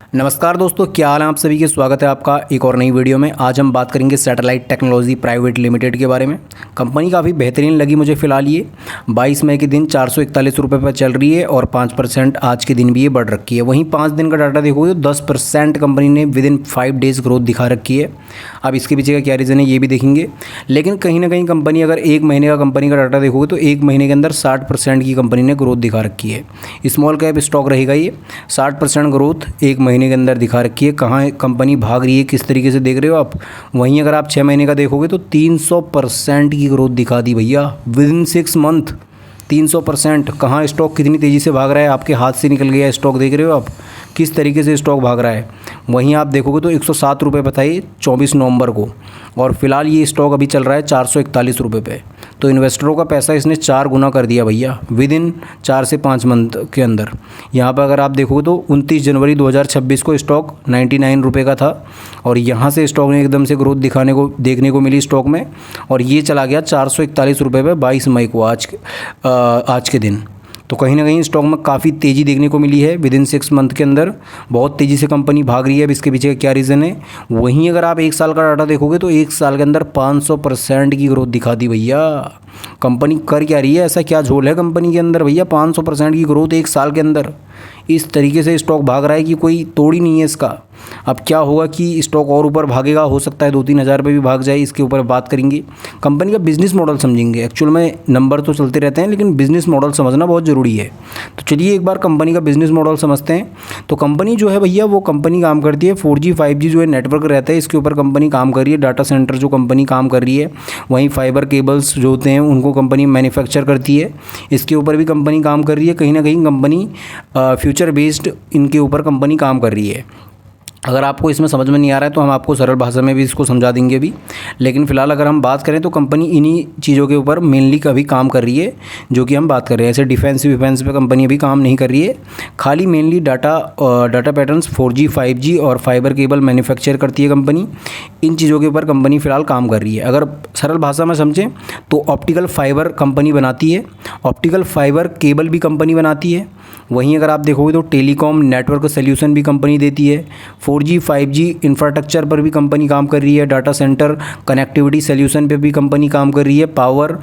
नमस्कार दोस्तों, क्या हाल है आप सभी के। स्वागत है आपका एक और नई वीडियो में। आज हम बात करेंगे सैटेलाइट टेक्नोलॉजी प्राइवेट लिमिटेड के बारे में। कंपनी काफ़ी बेहतरीन लगी मुझे फ़िलहाल। ये 22 मई के दिन 441 रुपये पर चल रही है और 5% आज के दिन भी ये बढ़ रखी है। वहीं 5 दिन का डाटा देखोगे तो 10% कंपनी ने विद इन 5 डेज़ ग्रोथ दिखा रखी है। अब इसके पीछे का क्या रीज़न है ये भी देखेंगे। लेकिन कहीं ना कहीं कंपनी अगर एक महीने का कंपनी का डाटा देखोगे तो एक महीने के अंदर 60% की कंपनी ने ग्रोथ दिखा रखी है। स्मॉल कैप स्टॉक रहेगा ये। 60% ग्रोथ एक महीने के अंदर दिखा रखी है। कहाँ कंपनी भाग रही है, किस तरीके से देख रहे हो आप। वहीं अगर आप 6 महीने का देखोगे तो 300% की ग्रोथ दिखा दी भैया विद इन 6 मंथ। 300%। कहाँ स्टॉक कितनी तेज़ी से भाग रहा है, आपके हाथ से निकल गया स्टॉक, देख रहे हो आप किस तरीके से स्टॉक भाग रहा है। वहीं आप देखोगे तो 107 रुपये बताइए 24 नवंबर को, और फिलहाल ये स्टॉक अभी चल रहा है 441 रुपये पे। तो इन्वेस्टरों का पैसा इसने 4 गुना कर दिया भैया विद इन 4 से 5 मंथ के अंदर। यहाँ पर अगर आप देखोगे तो 29 जनवरी 2026 को स्टॉक 99 रुपये का था, और यहाँ से स्टॉक ने एकदम से ग्रोथ देखने को मिली स्टॉक में, और ये चला गया 441 रुपये पे 22 मई को आज के दिन। तो कहीं ना कहीं स्टॉक में काफ़ी तेज़ी देखने को मिली है विद इन 6 मंथ के अंदर। बहुत तेज़ी से कंपनी भाग रही है। अब इसके पीछे का क्या रीज़न है। वहीं अगर आप 1 साल का डाटा देखोगे तो 1 साल के अंदर 500% की ग्रोथ दिखा दी भैया। कंपनी कर क्या रही है, ऐसा क्या झोल है कंपनी के अंदर भैया। 500% की ग्रोथ 1 साल के अंदर। इस तरीके से स्टॉक भाग रहा है कि कोई तोड़ ही नहीं है इसका। अब क्या होगा कि स्टॉक और ऊपर भागेगा, हो सकता है 2-3 हज़ार रुपये भी भाग जाए। इसके ऊपर बात करेंगे, कंपनी का बिज़नेस मॉडल समझेंगे। एक्चुअल में नंबर तो चलते रहते हैं लेकिन बिज़नेस मॉडल समझना बहुत ज़रूरी है। तो चलिए एक बार कंपनी का बिज़नेस मॉडल समझते हैं। तो कंपनी जो है भैया, वो कंपनी काम करती है 4G 5G जो है नेटवर्क रहता है, इसके ऊपर कंपनी काम कर रही है। डाटा सेंटर जो कंपनी काम कर रही है, वहीं फाइबर केबल्स जो होते हैं उनको कंपनी मैन्युफैक्चर करती है, इसके ऊपर भी कंपनी काम कर रही है। कहीं ना कहीं कंपनी फ्यूचर बेस्ड इनके ऊपर कंपनी काम कर रही है। अगर आपको इसमें समझ में नहीं आ रहा है तो हम आपको सरल भाषा में भी इसको समझा देंगे भी। लेकिन फ़िलहाल अगर हम बात करें तो कंपनी इन्हीं चीज़ों के ऊपर मेनली कभी काम कर रही है जो कि हम बात कर रहे हैं। ऐसे डिफेंस पे कंपनी अभी काम नहीं कर रही है। खाली mainly data patterns 4G 5G और फाइबर केबल मैन्युफैक्चर करती है कंपनी। इन चीज़ों के ऊपर कंपनी फ़िलहाल काम कर रही है। अगर सरल भाषा में समझें तो ऑप्टिकल फाइबर कंपनी बनाती है, ऑप्टिकल फाइबर केबल भी कंपनी बनाती है। वहीं अगर आप देखोगे तो टेलीकॉम नेटवर्क सोल्यूशन भी कंपनी देती है। 4G 5G इंफ्रास्ट्रक्चर पर भी कंपनी काम कर रही है। डाटा सेंटर कनेक्टिविटी सोल्यूशन पे भी कंपनी काम कर रही है। पावर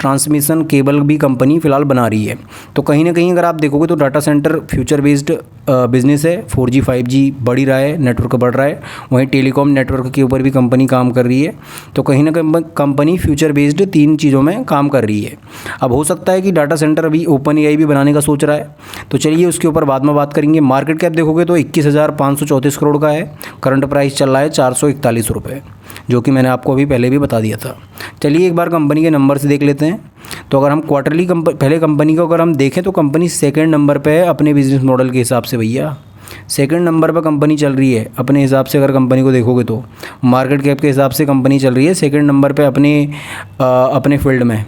ट्रांसमिशन केबल भी कंपनी फ़िलहाल बना रही है। तो कहीं ना कहीं अगर आप देखोगे तो data centre future based business है। 4G 5G बढ़ ही रहा है, नेटवर्क बढ़ रहा है। वहीं टेलीकॉम नेटवर्क के ऊपर भी कंपनी काम कर रही है। तो कहीं ना कहीं कंपनी फ्यूचर बेस्ड 3 चीज़ों में काम कर रही है। अब हो सकता है कि डाटा सेंटर अभी OpenAI भी बनाने का सोच रहा है, तो चलिए उसके ऊपर बाद में बात करेंगे। मार्केट कैप देखोगे तो 21,534 करोड़ का है। करंट प्राइस चल रहा है 441 रुपये, जो कि मैंने आपको अभी पहले भी बता दिया था। चलिए एक बार कंपनी के नंबर से देख लेते हैं। तो अगर हम क्वार्टरली पहले कंपनी को अगर हम देखें तो कंपनी सेकंड नंबर पे है अपने बिजनेस मॉडल के हिसाब से भैया। सेकंड नंबर पर कंपनी चल रही है अपने हिसाब से। अगर कंपनी को देखोगे तो मार्केट कैप के हिसाब से कंपनी चल रही है सेकंड नंबर पे अपने फील्ड में।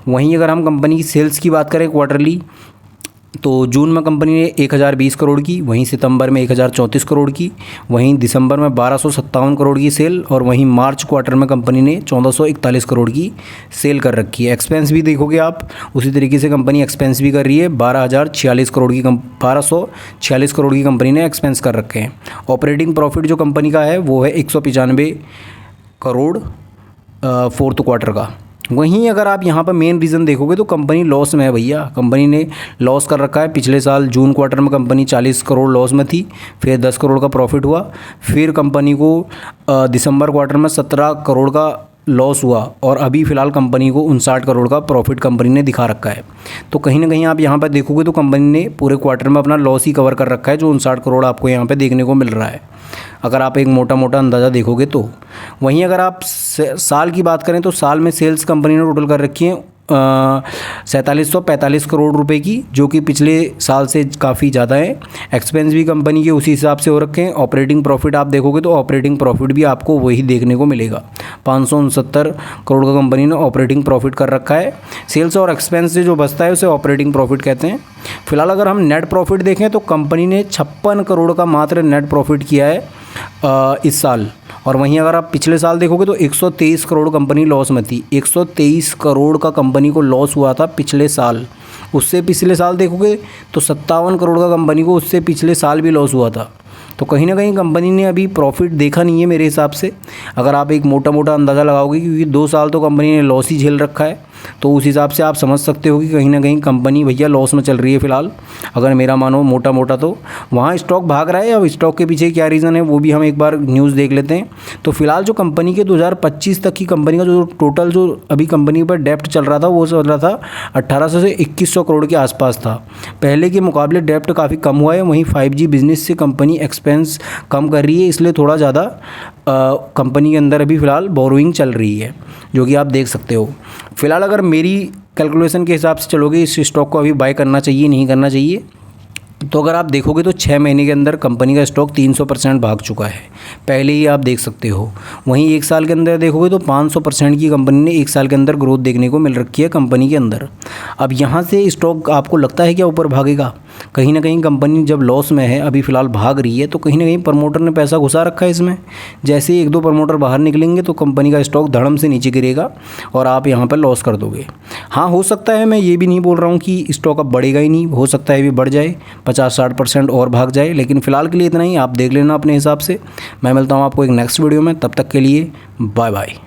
वहीं अगर हम कंपनी की सेल्स की बात करें क्वार्टरली, तो जून में कंपनी ने 1020 करोड़ की, वहीं सितंबर में 1034 करोड़ की, वहीं दिसंबर में 1257 करोड़ की सेल, और वहीं मार्च क्वार्टर में कंपनी ने 1441 करोड़ की सेल कर रखी है। एक्सपेंस भी देखोगे आप उसी तरीके से कंपनी एक्सपेंस भी कर रही है। 1246 करोड़ की कंपनी ने एक्सपेंस कर रखे हैं। ऑपरेटिंग प्रॉफिट जो कंपनी का है वो है 195 करोड़ फोर्थ क्वार्टर का। वहीं अगर आप यहाँ पर मेन रीज़न देखोगे तो कंपनी लॉस में है भैया। कंपनी ने लॉस कर रखा है। पिछले साल जून क्वार्टर में कंपनी 40 करोड़ लॉस में थी, फिर 10 करोड़ का प्रॉफिट हुआ, फिर कंपनी को दिसंबर क्वार्टर में 17 करोड़ का लॉस हुआ, और अभी फ़िलहाल कंपनी को 59 करोड़ का प्रॉफिट कंपनी ने दिखा रखा है। तो कहीं ना कहीं आप यहाँ पर देखोगे तो कंपनी ने पूरे क्वार्टर में अपना लॉस ही कवर कर रखा है, जो 59 करोड़ आपको यहाँ पे देखने को मिल रहा है अगर आप एक मोटा मोटा अंदाज़ा देखोगे तो। वहीं अगर आप साल की बात करें तो साल में सेल्स कंपनी ने टोटल कर रखी है 4745 करोड़ रुपए की, जो कि पिछले साल से काफ़ी ज़्यादा है। एक्सपेंस भी कंपनी के उसी हिसाब से हो रखे हैं। ऑपरेटिंग प्रॉफिट आप देखोगे तो ऑपरेटिंग प्रॉफिट भी आपको वही देखने को मिलेगा। 569 करोड़ का कंपनी ने ऑपरेटिंग प्रॉफिट कर रखा है। सेल्स और एक्सपेंस से जो बचता है उसे ऑपरेटिंग प्रॉफिट कहते हैं। फिलहाल अगर हम नेट प्रॉफिट देखें तो कंपनी ने 56 करोड़ का मात्र नेट प्रॉफिट किया है इस साल। और वहीं अगर आप पिछले साल देखोगे तो 123 करोड़ कंपनी लॉस में थी। 123 करोड़ का कंपनी को लॉस हुआ था पिछले साल। उससे पिछले साल देखोगे तो 57 करोड़ का कंपनी को उससे पिछले साल भी लॉस हुआ था। तो कहीं ना कहीं कंपनी ने अभी प्रॉफिट देखा नहीं है मेरे हिसाब से। अगर आप एक मोटा मोटा अंदाज़ा लगाओगे, क्योंकि 2 साल तो कंपनी ने लॉस ही झेल रखा है, तो उस हिसाब से आप समझ सकते हो कि कहीं ना कहीं कंपनी भैया लॉस में चल रही है फ़िलहाल। अगर मेरा मानो मोटा मोटा तो वहाँ स्टॉक भाग रहा है। अब स्टॉक के पीछे क्या रीज़न है वो भी हम एक बार न्यूज़ देख लेते हैं। तो फिलहाल जो कंपनी के 2025 तक की कंपनी का जो टोटल जो अभी कंपनी पर डेप्ट चल रहा था वो चल रहा था 1800 से 2100 करोड़ के आसपास था। पहले के मुकाबले डेप्ट काफ़ी कम हुआ है। वहीं 5G बिजनेस से कंपनी एक्सपेंस कम कर रही है, इसलिए थोड़ा ज़्यादा कंपनी के अंदर अभी फ़िलहाल बोरोइंग चल रही है, जो कि आप देख सकते हो। फ़िलहाल अगर मेरी कैलकुलेशन के हिसाब से चलोगे, इस स्टॉक को अभी बाय करना चाहिए नहीं करना चाहिए, तो अगर आप देखोगे तो 6 महीने के अंदर कंपनी का स्टॉक 300% भाग चुका है, पहले ही आप देख सकते हो। वहीं 1 साल के अंदर देखोगे तो 500% की कंपनी ने 1 साल के अंदर ग्रोथ देखने को मिल रखी है कंपनी के अंदर। अब यहाँ से स्टॉक आपको लगता है क्या ऊपर भागेगा? कहीं ना कहीं कंपनी जब लॉस में है, अभी फ़िलहाल भाग रही है, तो कहीं ना कहीं प्रमोटर ने पैसा घुसा रखा है इसमें। जैसे ही 1-2 प्रमोटर बाहर निकलेंगे तो कंपनी का स्टॉक धड़म से नीचे गिरेगा और आप यहाँ पर लॉस कर दोगे। हाँ, हो सकता है, मैं ये भी नहीं बोल रहा हूँ कि स्टॉक अब बढ़ेगा ही नहीं, हो सकता है भी बढ़ जाए, 50-60% और भाग जाए, लेकिन फ़िलहाल के लिए इतना ही। आप देख लेना अपने हिसाब से। मैं मिलता हूँ आपको एक नेक्स्ट वीडियो में, तब तक के लिए बाय बाय।